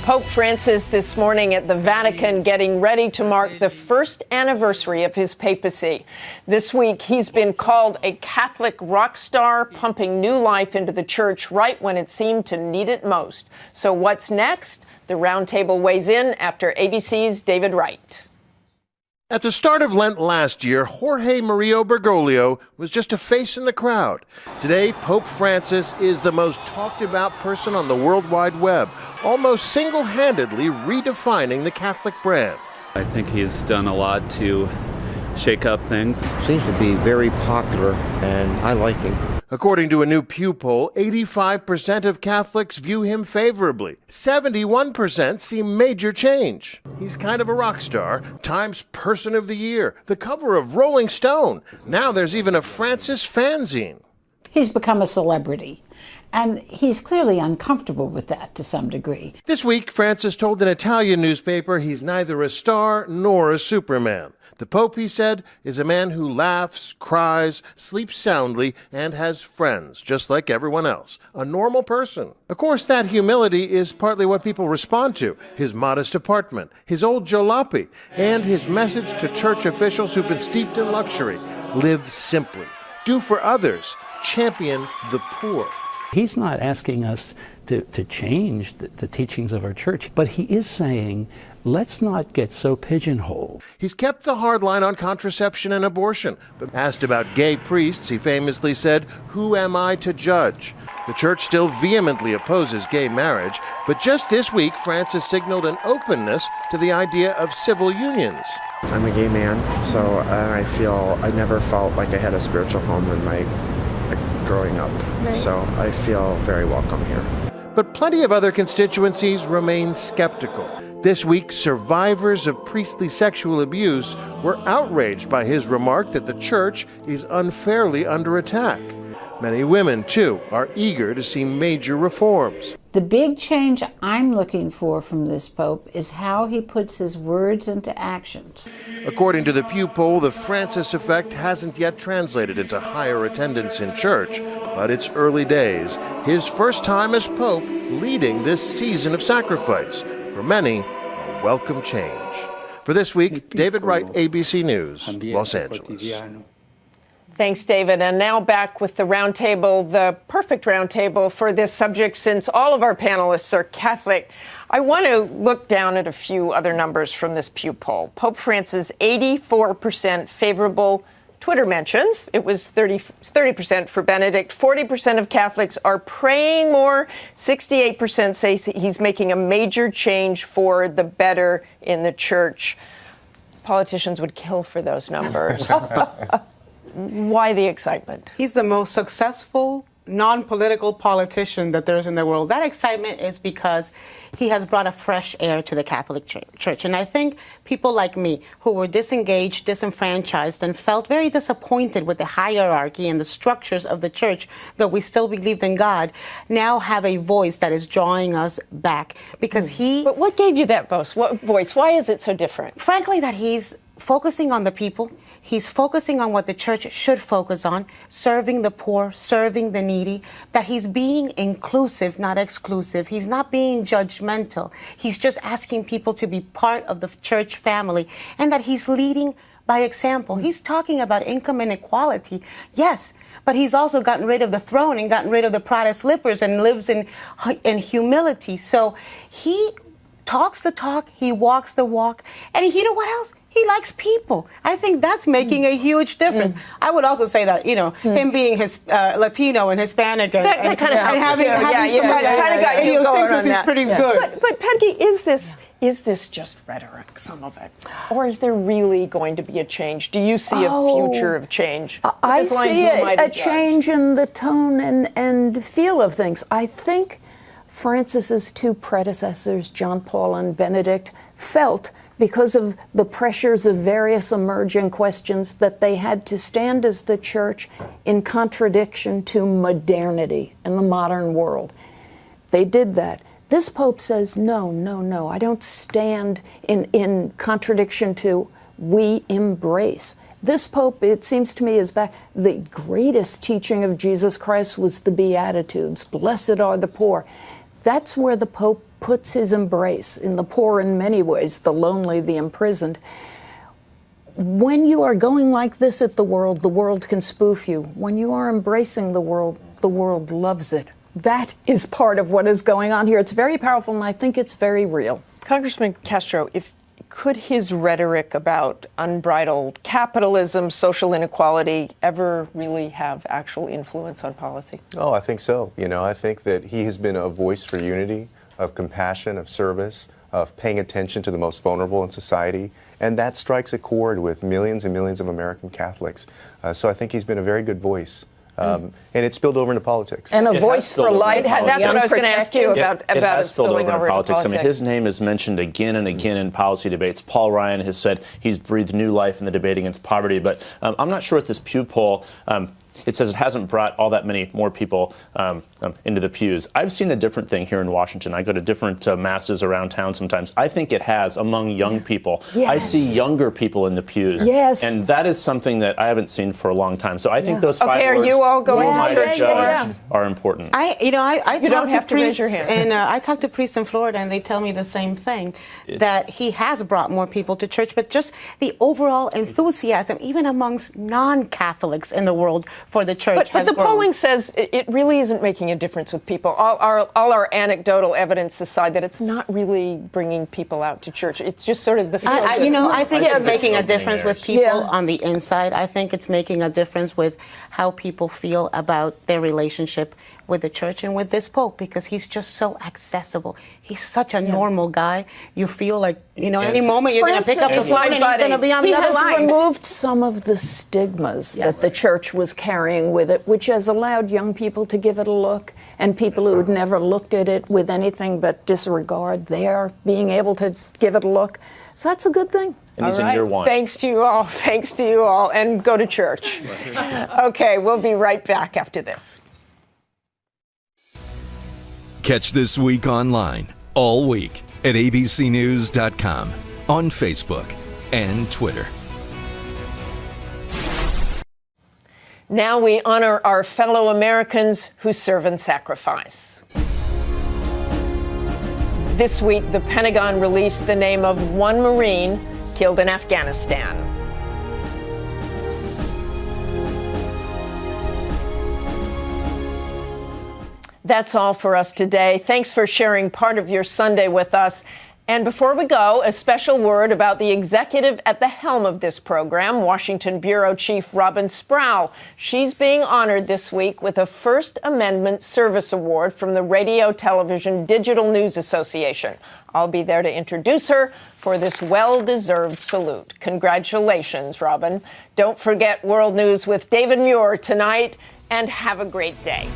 Pope Francis this morning at the Vatican getting ready to mark the first anniversary of his papacy. This week, he's been called a Catholic rock star, pumping new life into the church right when it seemed to need it most. So what's next? The roundtable weighs in after ABC's David Wright. At the start of Lent last year, Jorge Mario Bergoglio was just a face in the crowd. Today, Pope Francis is the most talked about person on the World Wide Web, almost single-handedly redefining the Catholic brand. I think he's done a lot to shake up things. Seems to be very popular, and I like him. According to a new Pew poll, 85% of Catholics view him favorably. 71% see major change. He's kind of a rock star, Time's Person of the Year, the cover of Rolling Stone. Now there's even a Francis fanzine. He's become a celebrity, and he's clearly uncomfortable with that to some degree. This week, Francis told an Italian newspaper he's neither a star nor a Superman. The Pope, he said, is a man who laughs, cries, sleeps soundly, and has friends, just like everyone else. A normal person. Of course, that humility is partly what people respond to. His modest apartment, his old jalopy, and his message to church officials who've been steeped in luxury. Live simply. Do for others. Champion the poor. He's not asking us to change the teachings of our church, but he is saying, let's not get so pigeonholed. He's kept the hard line on contraception and abortion, but asked about gay priests, he famously said, "Who am I to judge?" The church still vehemently opposes gay marriage, but just this week, Francis signaled an openness to the idea of civil unions. I'm a gay man, so I never felt like I had a spiritual home in my growing up. Right. So I feel very welcome here. But plenty of other constituencies remain skeptical. This week, survivors of priestly sexual abuse were outraged by his remark that the church is unfairly under attack. Many women, too, are eager to see major reforms. The big change I'm looking for from this Pope is how he puts his words into actions. According to the Pew poll, the Francis effect hasn't yet translated into higher attendance in church, but it's early days. His first time as Pope leading this season of sacrifice. For many, a welcome change. For this week, David Wright, ABC News, Los Angeles. Thanks, David. And now back with the roundtable, the perfect roundtable for this subject, since all of our panelists are Catholic. I want to look down at a few other numbers from this Pew poll. Pope Francis, 84% favorable Twitter mentions. It was 30% for Benedict. 40% of Catholics are praying more. 68% say he's making a major change for the better in the church. Politicians would kill for those numbers. Why the excitement? He's the most successful non-political politician that there is in the world. That excitement is because he has brought a fresh air to the Catholic Church. And I think people like me who were disengaged, disenfranchised, and felt very disappointed with the hierarchy and the structures of the church, though we still believed in God, now have a voice that is drawing us back. Because But what gave you that voice? Why is it so different? Frankly, that he's focusing on the people. He's focusing on what the church should focus on, serving the poor, serving the needy, that he's being inclusive, not exclusive. He's not being judgmental. He's just asking people to be part of the church family, and that he's leading by example. He's talking about income inequality, yes, but he's also gotten rid of the throne and gotten rid of the pride of slippers and lives in humility. So he talks the talk, he walks the walk, and you know what else? He likes people. I think that's making a huge difference. I would also say that, him being Latino and Hispanic that kind of having somebody kind of got you going on that. Pretty good. But Peggy, is this just rhetoric, some of it? Or is there really going to be a change? Do you see a future of change? I see a change in the tone and feel of things. I think Francis's two predecessors, John Paul and Benedict, felt, because of the pressures of various emerging questions, that they had to stand as the church in contradiction to modernity in the modern world. They did that. This Pope says, no, I don't stand in contradiction to, we embrace. This Pope, it seems to me, is back. The greatest teaching of Jesus Christ was the Beatitudes. Blessed are the poor. That's where the Pope puts his embrace in the poor in many ways, the lonely, the imprisoned. When you are going like this at the world can spoof you. When you are embracing the world loves it. That is part of what is going on here. It's very powerful, and I think it's very real. Congressman Castro, could his rhetoric about unbridled capitalism, social inequality, ever really have actual influence on policy? Oh, I think so. I think that he has been a voice for unity, of compassion, of service, of paying attention to the most vulnerable in society, and that strikes a chord with millions and millions of American Catholics. So I think he's been a very good voice. And it spilled over into politics. And a voice for life. That's what I was going to ask you about. It has spilled over into politics. I mean, his name is mentioned again and again in policy debates. Paul Ryan has said he's breathed new life in the debate against poverty. But I'm not sure if this Pew poll, it says it hasn't brought all that many more people into the pews. I've seen a different thing here in Washington. I go to different masses around town sometimes. I think it has among young people. Yes. I see younger people in the pews. Yes. And that is something that I haven't seen for a long time. So I think those 5 are words, you all going who might to judge, are important. I You don't have to raise priests your hand. and I talk to priests in Florida, and they tell me the same thing, that he has brought more people to church, but just the overall enthusiasm, even amongst non-Catholics in the world, for the church But has the grown. polling says it really isn't making a difference with people. All our anecdotal evidence aside, that it's not really bringing people out to church. It's just sort of the feel. I think it's making a difference with people Yeah. on the inside. I think it's making a difference with how people feel about their relationship with the church and with this Pope, because he's just so accessible. He's such a normal guy. You feel like, any moment you're going to pick up the Francis phone and he's going to be on He the other has line. removed some of the stigmas that the church was carrying with it, which has allowed young people to give it a look, and people who had never looked at it with anything but disregard, they're being able to give it a look. So that's a good thing. And he's in year 1. Thanks to you all, and go to church. Okay, we'll be right back after this. Catch This Week online all week at abcnews.com, on Facebook and Twitter. Now we honor our fellow Americans who serve and sacrifice. This week, the Pentagon released the name of one Marine killed in Afghanistan. That's all for us today. Thanks for sharing part of your Sunday with us. And before we go, a special word about the executive at the helm of this program, Washington Bureau Chief Robin Sproul. She's being honored this week with a First Amendment Service Award from the Radio Television Digital News Association. I'll be there to introduce her for this well-deserved salute. Congratulations, Robin. Don't forget World News with David Muir tonight, and have a great day.